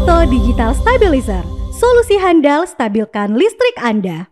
Samoto Digital Stabilizer, solusi handal stabilkan listrik Anda.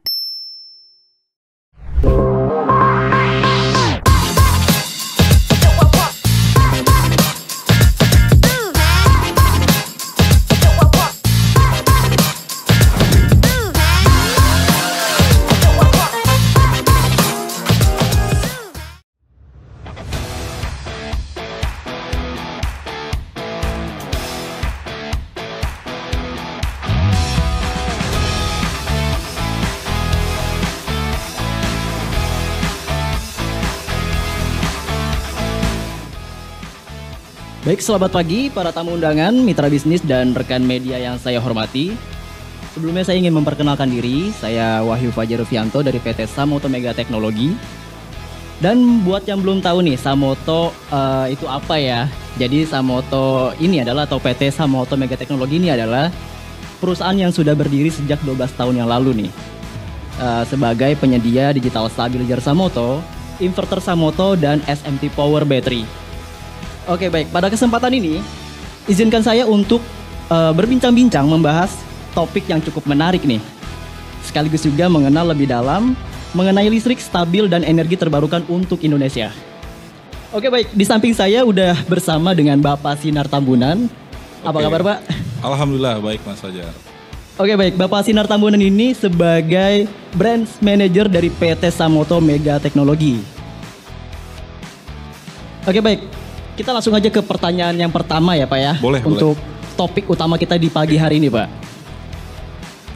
Baik, selamat pagi para tamu undangan, mitra bisnis dan rekan media yang saya hormati. Sebelumnya saya ingin memperkenalkan diri, saya Wahyu Fajar Rufianto dari PT Samoto Mega Teknologi. Dan buat yang belum tahu nih, Samoto itu apa ya? Jadi Samoto ini adalah, atau PT Samoto Mega Teknologi ini adalah perusahaan yang sudah berdiri sejak 12 tahun yang lalu nih. Sebagai penyedia digital stabilizer Samoto, inverter Samoto, dan SMT Power Battery. Oke, baik, pada kesempatan ini izinkan saya untuk berbincang-bincang membahas topik yang cukup menarik nih. Sekaligus juga mengenal lebih dalam mengenai listrik stabil dan energi terbarukan untuk Indonesia. Oke, baik, di samping saya udah bersama dengan Bapak Sinar Tambunan. Apa kabar, Pak? Alhamdulillah baik, Mas Fajar. Oke, baik, Bapak Sinar Tambunan ini sebagai brand manager dari PT Samoto Mega Teknologi. Oke, baik. Kita langsung aja ke pertanyaan yang pertama ya Pak ya. Boleh. Untuk topik utama kita di pagi hari ini Pak.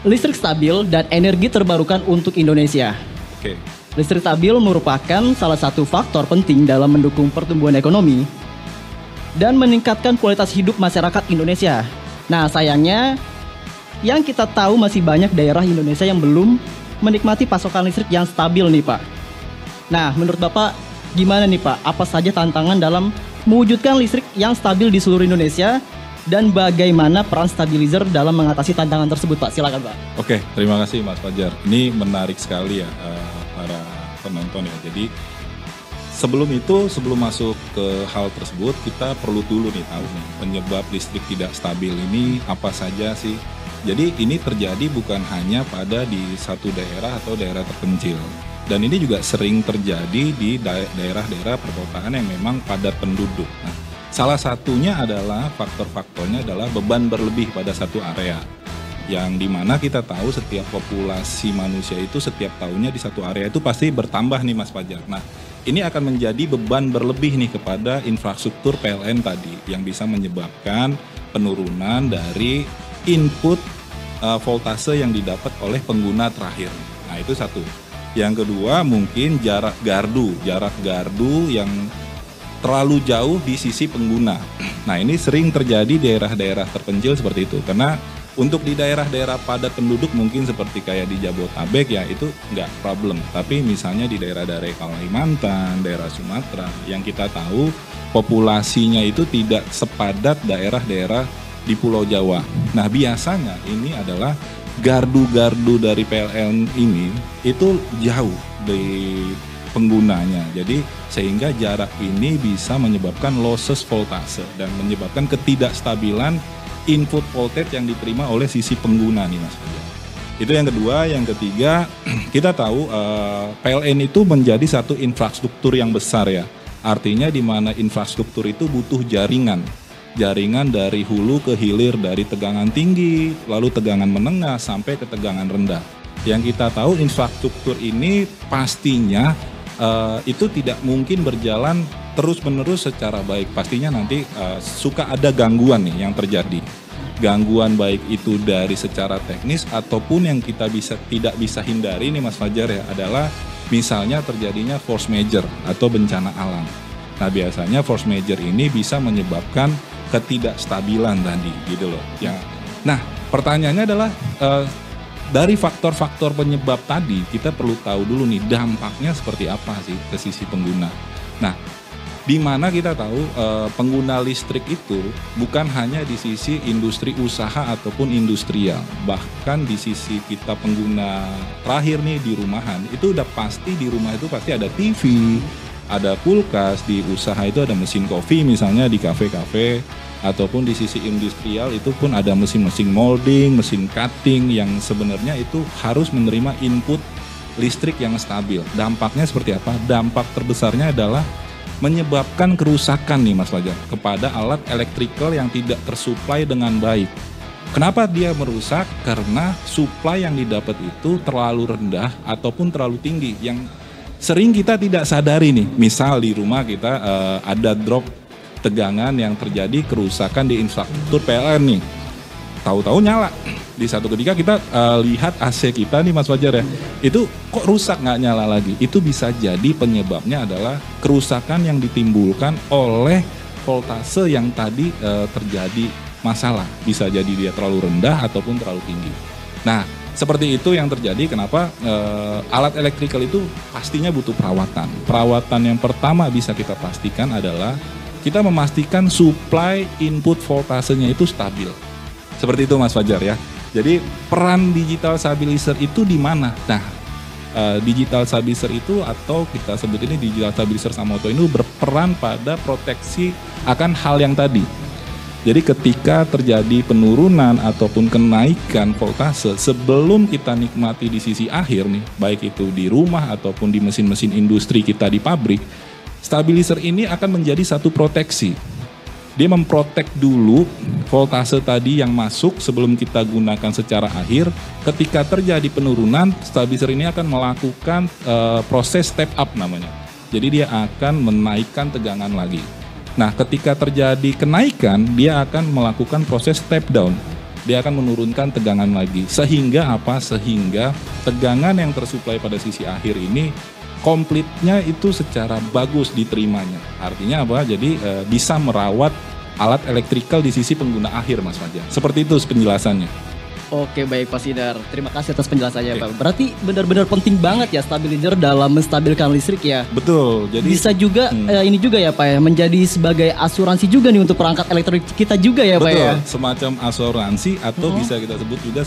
Listrik stabil dan energi terbarukan untuk Indonesia. Oke. Listrik stabil merupakan salah satu faktor penting dalam mendukung pertumbuhan ekonomi dan meningkatkan kualitas hidup masyarakat Indonesia. Nah, sayangnya yang kita tahu masih banyak daerah Indonesia yang belum menikmati pasokan listrik yang stabil nih Pak. Nah, menurut Bapak gimana nih Pak? Apa saja tantangan dalam mewujudkan listrik yang stabil di seluruh Indonesia dan bagaimana peran stabilizer dalam mengatasi tantangan tersebut Pak? Silakan Pak. Oke, terima kasih Mas Fajar. Ini menarik sekali ya para penonton ya. Jadi sebelum masuk ke hal tersebut, kita perlu dulu nih tahu nih penyebab listrik tidak stabil ini apa saja sih. Jadi ini terjadi bukan hanya pada di satu daerah atau daerah terpencil. Dan ini juga sering terjadi di daerah-daerah perkotaan yang memang padat penduduk. Nah, salah satunya adalah faktor-faktornya adalah beban berlebih pada satu area. Yang dimana kita tahu setiap populasi manusia itu setiap tahunnya di satu area itu pasti bertambah nih Mas Fajar. Nah, ini akan menjadi beban berlebih nih kepada infrastruktur PLN tadi yang bisa menyebabkan penurunan dari input voltase yang didapat oleh pengguna terakhir. Nah, itu satu. Yang kedua mungkin jarak gardu yang terlalu jauh di sisi pengguna. Nah, ini sering terjadi di daerah-daerah terpencil seperti itu. Karena untuk di daerah-daerah padat penduduk mungkin seperti kayak di Jabodetabek ya itu nggak problem. Tapi misalnya di daerah-daerah Kalimantan, daerah Sumatera yang kita tahu populasinya itu tidak sepadat daerah-daerah di Pulau Jawa. Nah, biasanya ini adalah gardu-gardu dari PLN ini itu jauh dari penggunanya. Jadi sehingga jarak ini bisa menyebabkan losses voltase dan menyebabkan ketidakstabilan input voltage yang diterima oleh sisi pengguna nih Mas Fajar. Itu yang kedua. Yang ketiga, kita tahu PLN itu menjadi satu infrastruktur yang besar ya. Artinya di mana infrastruktur itu butuh jaringan dari hulu ke hilir, dari tegangan tinggi, lalu tegangan menengah, sampai ke tegangan rendah. Yang kita tahu infrastruktur ini pastinya itu tidak mungkin berjalan terus-menerus secara baik. Pastinya nanti suka ada gangguan nih yang terjadi. Gangguan baik itu dari secara teknis ataupun yang kita tidak bisa hindari nih Mas Fajar ya, adalah misalnya terjadinya force major atau bencana alam. Nah, biasanya force major ini bisa menyebabkan ketidakstabilan tadi gitu loh. Ya. Nah, pertanyaannya adalah dari faktor-faktor penyebab tadi kita perlu tahu dulu nih dampaknya seperti apa sih ke sisi pengguna. Nah, di mana kita tahu pengguna listrik itu bukan hanya di sisi industri usaha ataupun industrial, bahkan di sisi kita pengguna terakhir nih di rumahan itu udah pasti di rumah itu pasti ada TV, ada kulkas, di usaha itu ada mesin kopi misalnya di kafe-kafe, ataupun di sisi industrial itu pun ada mesin-mesin molding, mesin cutting yang sebenarnya itu harus menerima input listrik yang stabil. Dampaknya seperti apa? Dampak terbesarnya adalah menyebabkan kerusakan nih Mas Fajar kepada alat elektrikal yang tidak tersuplai dengan baik. Kenapa dia merusak? Karena supply yang didapat itu terlalu rendah ataupun terlalu tinggi yang sering kita tidak sadari nih. Misal di rumah kita ada drop tegangan yang terjadi kerusakan di infrastruktur PLN nih. Tahu-tahu nyala. Di satu ketika kita lihat AC kita nih Mas Fajar ya. Itu kok rusak nggak nyala lagi. Itu bisa jadi penyebabnya adalah kerusakan yang ditimbulkan oleh voltase yang tadi terjadi masalah. Bisa jadi dia terlalu rendah ataupun terlalu tinggi. Nah, seperti itu yang terjadi kenapa alat elektrikal itu pastinya butuh perawatan. Perawatan yang pertama bisa kita pastikan adalah kita memastikan supply input voltasenya itu stabil. Seperti itu Mas Fajar ya. Jadi peran digital stabilizer itu di mana? Nah, digital stabilizer itu atau kita sebut ini digital stabilizer Samoto ini berperan pada proteksi akan hal yang tadi. Jadi ketika terjadi penurunan ataupun kenaikan voltase sebelum kita nikmati di sisi akhir nih, baik itu di rumah ataupun di mesin-mesin industri kita di pabrik, stabilizer ini akan menjadi satu proteksi. Dia memprotek dulu voltase tadi yang masuk sebelum kita gunakan secara akhir. Ketika terjadi penurunan, stabilizer ini akan melakukan proses step up namanya. Jadi dia akan menaikkan tegangan lagi. Nah, ketika terjadi kenaikan, dia akan melakukan proses step down. Dia akan menurunkan tegangan lagi. Sehingga apa? Sehingga tegangan yang tersuplai pada sisi akhir ini komplitnya itu secara bagus diterimanya. Artinya apa? Jadi bisa merawat alat elektrikal di sisi pengguna akhir Mas Fajar. Seperti itu penjelasannya. Oke, baik Pak Sidar. Terima kasih atas penjelasannya Pak. Berarti benar-benar penting banget ya stabilizer dalam menstabilkan listrik ya. Betul. Jadi bisa juga ini juga ya Pak ya, menjadi sebagai asuransi juga nih untuk perangkat elektrik kita juga ya Pak ya. Betul, semacam asuransi atau bisa kita sebut juga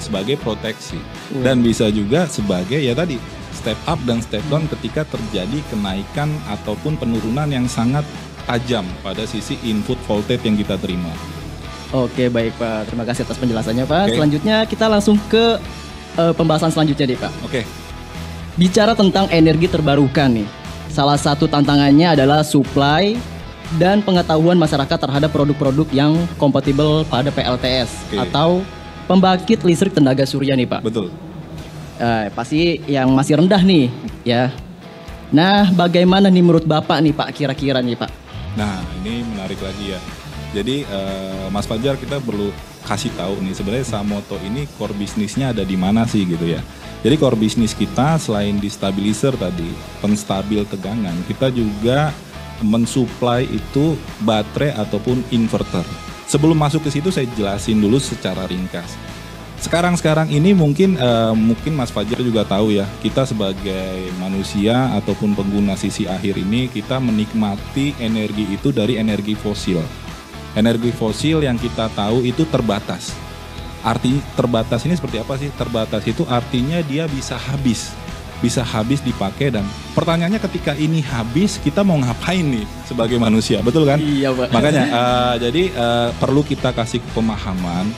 sebagai proteksi. Dan bisa juga sebagai ya tadi step up dan step down ketika terjadi kenaikan ataupun penurunan yang sangat tajam pada sisi input voltage yang kita terima. Oke, baik Pak. Terima kasih atas penjelasannya Pak. Oke. Selanjutnya kita langsung ke pembahasan selanjutnya nih Pak. Oke. Bicara tentang energi terbarukan nih. Salah satu tantangannya adalah supply dan pengetahuan masyarakat terhadap produk-produk yang kompatibel pada PLTS atau pembangkit listrik tenaga surya nih Pak. Betul. Pasti yang masih rendah nih ya. Nah, bagaimana nih menurut Bapak nih Pak kira-kira nih Pak? Nah, ini menarik lagi ya. Jadi Mas Fajar kita perlu kasih tahu nih sebenarnya Samoto ini core bisnisnya ada di mana sih gitu ya. Jadi core bisnis kita selain di stabilizer tadi, penstabil tegangan, kita juga mensuplai itu baterai ataupun inverter. Sebelum masuk ke situ saya jelasin dulu secara ringkas. Sekarang ini mungkin Mas Fajar juga tahu ya, kita sebagai manusia ataupun pengguna sisi akhir ini kita menikmati energi itu dari energi fosil. Energi fosil yang kita tahu itu terbatas. Arti terbatas ini seperti apa sih? Terbatas itu artinya dia bisa habis dipakai dan pertanyaannya ketika ini habis kita mau ngapain nih sebagai manusia, betul kan? Iya Pak. Makanya jadi perlu kita kasih pemahaman.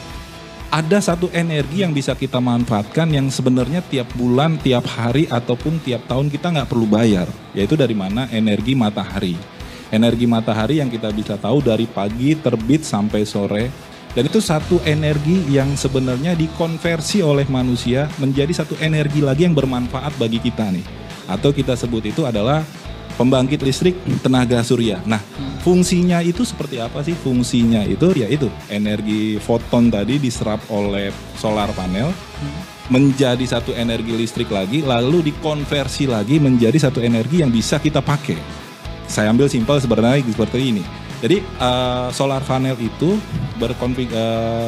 Ada satu energi yang bisa kita manfaatkan yang sebenarnya tiap bulan, tiap hari ataupun tiap tahun kita nggak perlu bayar. Yaitu dari mana? Energi matahari. Energi matahari yang kita bisa tahu dari pagi terbit sampai sore. Dan itu satu energi yang sebenarnya dikonversi oleh manusia menjadi satu energi lagi yang bermanfaat bagi kita nih. Atau kita sebut itu adalah pembangkit listrik tenaga surya. Nah, fungsinya itu seperti apa sih? Fungsinya itu yaitu energi foton tadi diserap oleh solar panel menjadi satu energi listrik lagi, lalu dikonversi lagi menjadi satu energi yang bisa kita pakai. Saya ambil simpel sebenarnya seperti ini. Jadi solar panel itu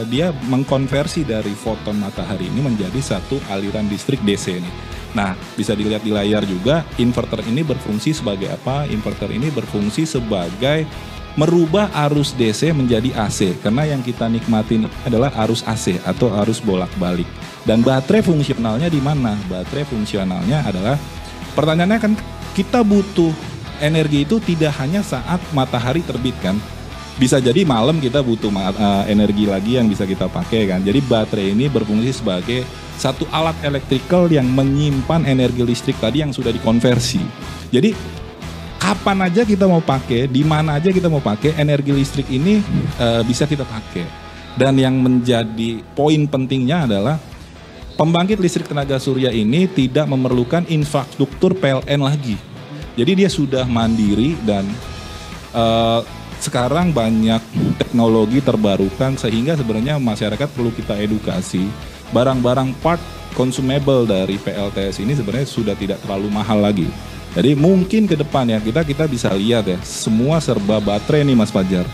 dia mengkonversi dari foton matahari ini menjadi satu aliran listrik DC nih. Nah, bisa dilihat di layar juga, inverter ini berfungsi sebagai apa? Inverter ini berfungsi sebagai merubah arus DC menjadi AC. Karena yang kita nikmatin adalah arus AC atau arus bolak-balik. Dan baterai fungsionalnya di mana? Baterai fungsionalnya adalah, pertanyaannya kan kita butuh energi itu tidak hanya saat matahari terbit kan. bisa jadi malam kita butuh energi lagi yang bisa kita pakai kan. Jadi baterai ini berfungsi sebagai satu alat elektrikal yang menyimpan energi listrik tadi yang sudah dikonversi. Jadi kapan aja kita mau pakai, di mana aja kita mau pakai, energi listrik ini bisa kita pakai. Dan yang menjadi poin pentingnya adalah pembangkit listrik tenaga surya ini tidak memerlukan infrastruktur PLN lagi. Jadi dia sudah mandiri dan sekarang banyak teknologi terbarukan sehingga sebenarnya masyarakat perlu kita edukasi. Barang-barang part consumable dari PLTS ini sebenarnya sudah tidak terlalu mahal lagi. Jadi mungkin ke depan ya kita bisa lihat ya semua serba baterai nih Mas Fajar.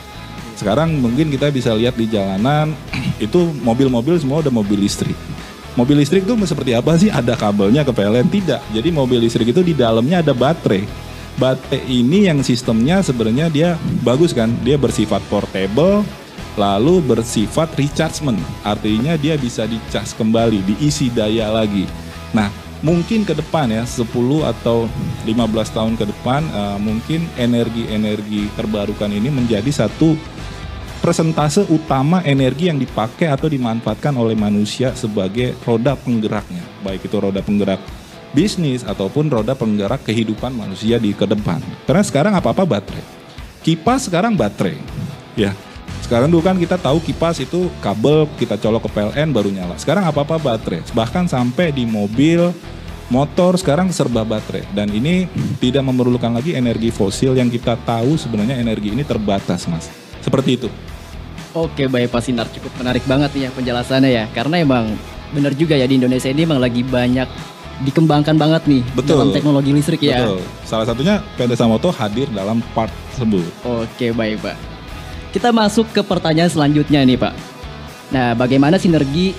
Sekarang mungkin kita bisa lihat di jalanan itu mobil-mobil semua udah mobil listrik. Mobil listrik itu seperti apa sih? Ada kabelnya ke PLN? Tidak. Jadi mobil listrik itu di dalamnya ada baterai. Baterai ini yang sistemnya sebenarnya dia bagus kan? Dia bersifat portable, lalu bersifat rechargement. Artinya dia bisa dicas kembali, diisi daya lagi. Nah, mungkin ke depan ya 10 atau 15 tahun ke depan mungkin energi-energi terbarukan ini menjadi satu persentase utama energi yang dipakai atau dimanfaatkan oleh manusia sebagai roda penggeraknya, baik itu roda penggerak bisnis ataupun roda penggerak kehidupan manusia di ke depan. Karena sekarang apa-apa baterai. Kipas sekarang baterai. Ya. Sekarang dulu kan kita tahu kipas itu kabel kita colok ke PLN baru nyala. Sekarang apa-apa baterai. Bahkan sampai di mobil, motor sekarang serba baterai. Dan ini tidak memerlukan lagi energi fosil yang kita tahu sebenarnya energi ini terbatas, Mas. Seperti itu. Oke, baik Pak Sinar, cukup menarik banget nih ya penjelasannya ya. Karena emang benar juga ya di Indonesia ini emang lagi banyak dikembangkan banget nih. Betul. Dalam teknologi listrik ya. Betul. Salah satunya PT Samoto hadir dalam part tersebut. Oke, baik Pak. Kita masuk ke pertanyaan selanjutnya nih Pak. Nah, bagaimana sinergi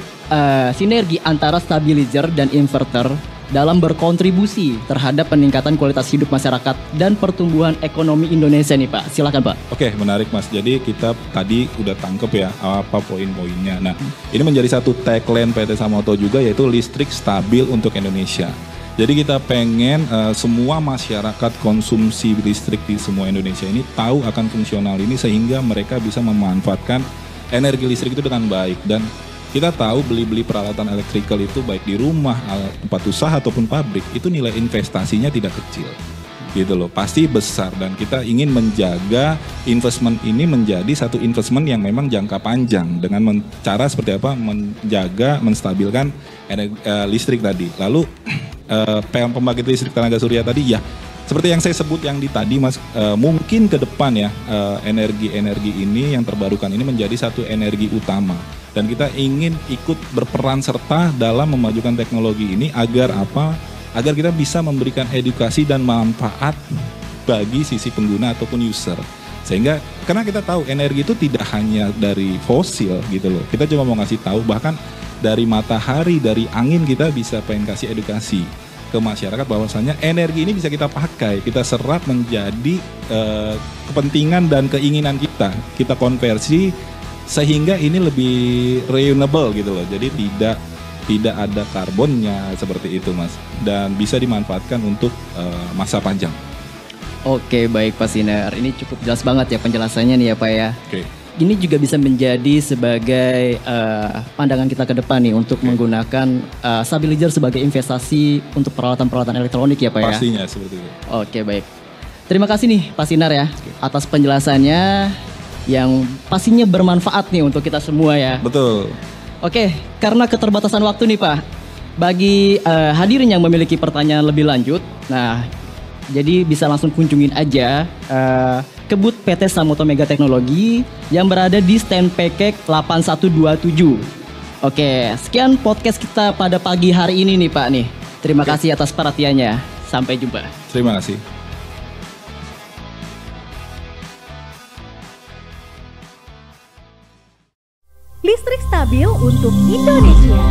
antara stabilizer dan inverter dalam berkontribusi terhadap peningkatan kualitas hidup masyarakat dan pertumbuhan ekonomi Indonesia nih Pak? Silakan Pak. Oke, menarik Mas. Jadi kita tadi udah tangkep ya apa poin-poinnya. Nah, ini menjadi satu tagline PT Samoto juga yaitu listrik stabil untuk Indonesia. Jadi kita pengen semua masyarakat konsumsi listrik di semua Indonesia ini tahu akan fungsional ini sehingga mereka bisa memanfaatkan energi listrik itu dengan baik. Dan kita tahu beli-beli peralatan elektrikal itu baik di rumah, tempat usaha ataupun pabrik itu nilai investasinya tidak kecil. Gitu loh, pasti besar dan kita ingin menjaga investment ini menjadi satu investment yang memang jangka panjang dengan cara seperti apa menjaga, menstabilkan listrik tadi. Lalu pembangkit listrik tenaga surya tadi ya seperti yang saya sebut yang di tadi Mas, mungkin ke depan ya energi-energi ini yang terbarukan ini menjadi satu energi utama. Dan kita ingin ikut berperan serta dalam memajukan teknologi ini agar apa? Agar kita bisa memberikan edukasi dan manfaat bagi sisi pengguna ataupun user. Sehingga karena kita tahu energi itu tidak hanya dari fosil gitu loh. Kita cuma mau ngasih tahu bahkan dari matahari, dari angin kita bisa pengen kasih edukasi ke masyarakat bahwasanya energi ini bisa kita pakai, kita serap menjadi kepentingan dan keinginan kita. Kita konversi sehingga ini lebih renewable gitu loh. Jadi tidak ada karbonnya seperti itu Mas. Dan bisa dimanfaatkan untuk masa panjang. Oke, baik Pak Sinar. Ini cukup jelas banget ya penjelasannya nih ya Pak ya. Oke. Ini juga bisa menjadi sebagai pandangan kita ke depan nih untuk menggunakan stabilizer sebagai investasi untuk peralatan-peralatan elektronik ya Pak ya. Pastinya seperti itu. Oke, baik. Terima kasih nih Pak Sinar ya atas penjelasannya yang pastinya bermanfaat nih untuk kita semua ya. Betul. Oke, karena keterbatasan waktu nih Pak, bagi hadirin yang memiliki pertanyaan lebih lanjut, nah jadi bisa langsung kunjungin aja ke booth PT Samoto Mega Teknologi yang berada di stand PKK 8127. Oke, sekian podcast kita pada pagi hari ini nih Pak nih. Terima kasih atas perhatiannya. Sampai jumpa. Terima kasih. Listrik stabil untuk Indonesia.